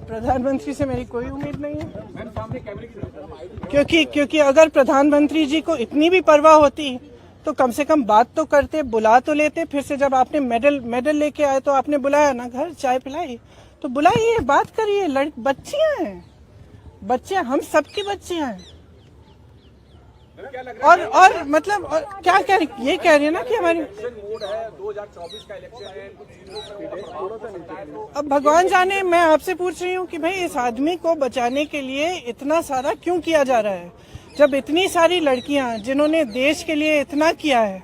प्रधानमंत्री से मेरी कोई उम्मीद नहीं है, क्योंकि अगर प्रधानमंत्री जी को इतनी भी परवाह होती तो कम से कम बात तो करते, बुला तो लेते। फिर से जब आपने मेडल लेके आए तो आपने बुलाया ना, घर चाय पिलाई, तो बुलाइए, बात करिए। बच्चियां हैं, बच्चे हम सबकी बच्चियां हैं। और मतलब क्या कह रही, ये कह रही है ना कि हमारी 2024 का इलेक्शन है, अब भगवान जाने। मैं आपसे पूछ रही हूँ कि भाई इस आदमी को बचाने के लिए इतना सारा क्यों किया जा रहा है, जब इतनी सारी लड़कियां जिन्होंने देश के लिए इतना किया है,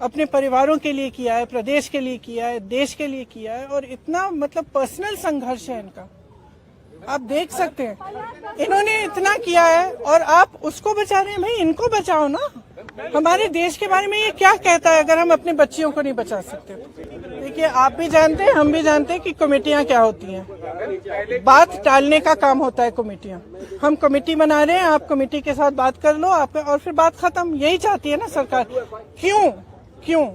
अपने परिवारों के लिए किया है, प्रदेश के लिए किया है, देश के लिए किया है, और इतना मतलब पर्सनल संघर्ष है इनका, आप देख सकते हैं। इन्होंने इतना किया है और आप उसको बचा रहे हैं। भाई इनको बचाओ ना। हमारे देश के बारे में ये क्या कहता है अगर हम अपने बच्चियों को नहीं बचा सकते? देखिए, आप भी जानते हैं, हम भी जानते हैं कि कमेटियां क्या होती हैं। बात टालने का काम होता है कमेटियां। हम कमेटी बना रहे हैं, आप कमेटी के साथ बात कर लो आप, और फिर बात खत्म। यही चाहती है ना सरकार। क्यों?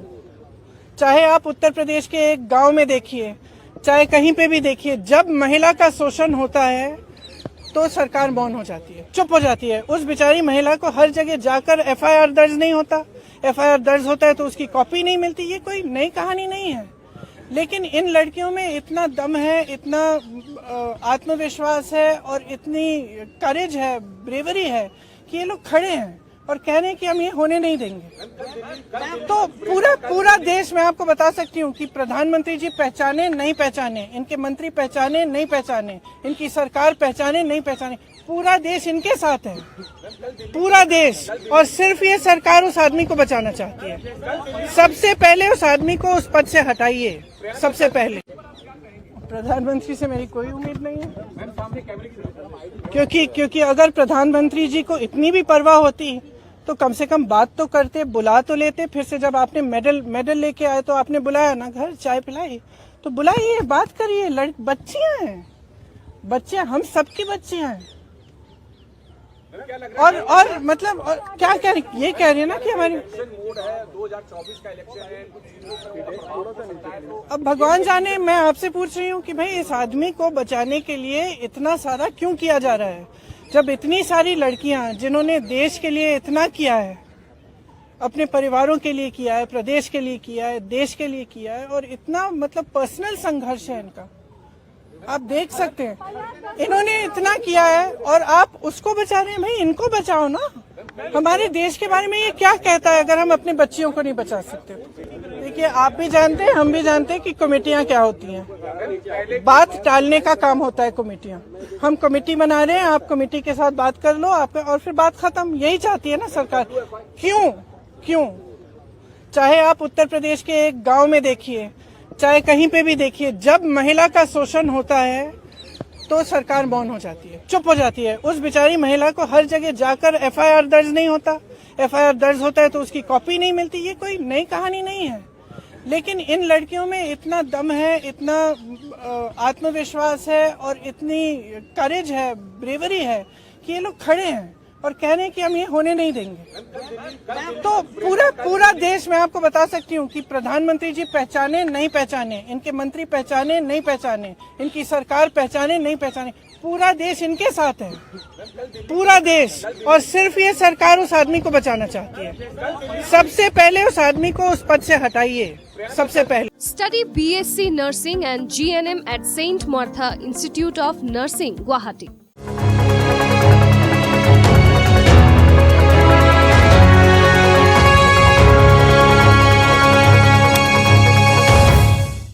चाहे आप उत्तर प्रदेश के एक गाँव में देखिए, चाहे कहीं पे भी देखिए, जब महिला का शोषण होता है तो सरकार मौन हो जाती है, चुप हो जाती है। उस बेचारी महिला को हर जगह जाकर एफआईआर दर्ज नहीं होता, एफआईआर दर्ज होता है तो उसकी कॉपी नहीं मिलती। ये कोई नई कहानी नहीं है, लेकिन इन लड़कियों में इतना दम है, इतना आत्मविश्वास है और इतनी करेज है, ब्रेवरी है कि ये लोग खड़े हैं और कह रहे हैं कि हम ये होने नहीं देंगे। तो पूरा देश, मैं आपको बता सकती हूँ कि प्रधानमंत्री जी पहचाने नहीं पहचाने, इनके मंत्री पहचाने नहीं पहचाने, इनकी सरकार पहचाने नहीं पहचाने, पूरा देश इनके साथ है, पूरा देश। और सिर्फ ये सरकार उस आदमी को बचाना चाहती है। सबसे पहले उस आदमी को उस पद से हटाइए, सबसे पहले। प्रधानमंत्री से मेरी कोई उम्मीद नहीं है, क्योंकि अगर प्रधानमंत्री जी को इतनी भी परवाह होती तो कम से कम बात तो करते, बुला तो लेते। फिर से जब आपने मेडल लेके आए तो आपने बुलाया ना, घर चाय पिलाई, तो बुलाइए, बात करिए। बच्चियां हैं, बच्चे हम सबकी बच्चियां हैं। और मतलब क्या कह रही, ये कह रही है ना कि हमारी 2024 का इलेक्शन है। अब भगवान जाने। मैं आपसे पूछ रही हूँ कि भाई इस आदमी को बचाने के लिए इतना सारा क्यों किया जा रहा है, जब इतनी सारी लड़कियां जिन्होंने देश के लिए इतना किया है, अपने परिवारों के लिए किया है, प्रदेश के लिए किया है, देश के लिए किया है, और इतना मतलब पर्सनल संघर्ष है इनका, आप देख सकते हैं। इन्होंने इतना किया है और आप उसको बचा रहे हैं। भाई इनको बचाओ ना। हमारे देश के बारे में ये क्या कहता है अगर हम अपने बच्चियों को नहीं बचा सकते? देखिए, आप भी जानते हैं, हम भी जानते हैं कि कमेटियां क्या होती हैं। बात टालने का काम होता है कमेटियां। हम कमेटी बना रहे हैं, आप कमेटी के साथ बात कर लो आप, और फिर बात खत्म। यही चाहती है ना सरकार। क्यों? चाहे आप उत्तर प्रदेश के एक गाँव में देखिए, चाहे कहीं पे भी देखिए, जब महिला का शोषण होता है तो सरकार मौन हो जाती है, चुप हो जाती है। उस बेचारी महिला को हर जगह जाकर एफआईआर दर्ज नहीं होता, एफआईआर दर्ज होता है तो उसकी कॉपी नहीं मिलती। ये कोई नई कहानी नहीं है, लेकिन इन लड़कियों में इतना दम है, इतना आत्मविश्वास है और इतनी करेज है, ब्रेवरी है कि ये लोग खड़े हैं और कह रहे हैं कि हम ये होने नहीं देंगे। तो पूरा देश, मैं आपको बता सकती हूँ कि प्रधानमंत्री जी पहचाने नहीं पहचाने, इनके मंत्री पहचाने नहीं पहचाने, इनकी सरकार पहचाने नहीं पहचाने, पूरा देश इनके साथ है, पूरा देश। और सिर्फ ये सरकार उस आदमी को बचाना चाहती है। सबसे पहले उस आदमी को उस पद से हटाइए, सबसे पहले। Study BSc Nursing and GNM at Saint Martha Institute of Nursing, Guwahati.